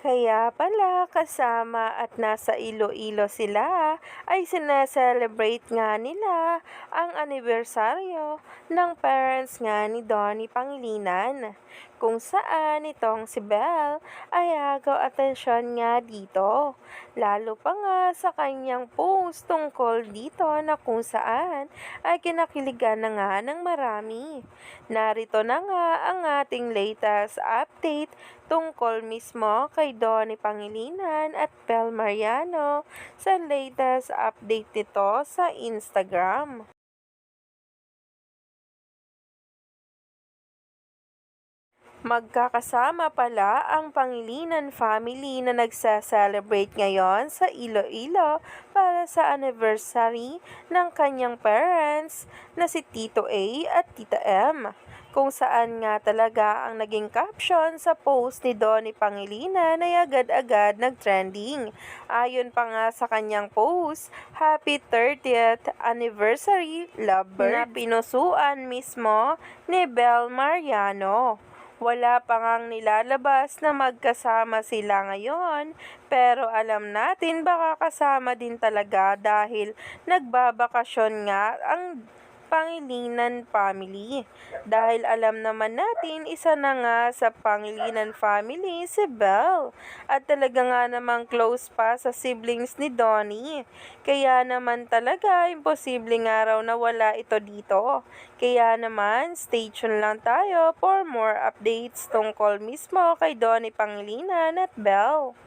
Kaya pala kasama at nasa Iloilo sila ay sinaselebrate nga nila ang anibersaryo ng parents nga ni Donnie Pangilinan, kung saan itong si Belle ay agaw atensyon nga dito, lalo pa nga sa kanyang post tungkol dito na kung saan ay kinakiligan na nga ng marami. Narito na nga ang ating latest update tungkol mismo kay Donnie Pangilinan at Bel Mariano sa latest update nito sa Instagram. Magkakasama pala ang Pangilinan family na nagsa-celebrate ngayon sa Iloilo para sa anniversary ng kanyang parents na si Tito A at Tita M, kung saan nga talaga ang naging caption sa post ni Donnie Pangilinan ay agad-agad nag-trending. Ayon pa nga sa kanyang post, Happy 30th Anniversary Lovebird na pinusuan mismo ni Bel Mariano. Wala pa ngang nilalabas na magkasama sila ngayon, pero alam natin baka kasama din talaga dahil nagbabakasyon nga ang Pangilinan family. Dahil alam naman natin isa na nga sa Pangilinan family si Belle at talaga nga namang close pa sa siblings ni Donnie. Kaya naman talaga imposible nga raw na wala ito dito. Kaya naman stay tuned lang tayo for more updates tungkol mismo kay Donnie Pangilinan at Belle.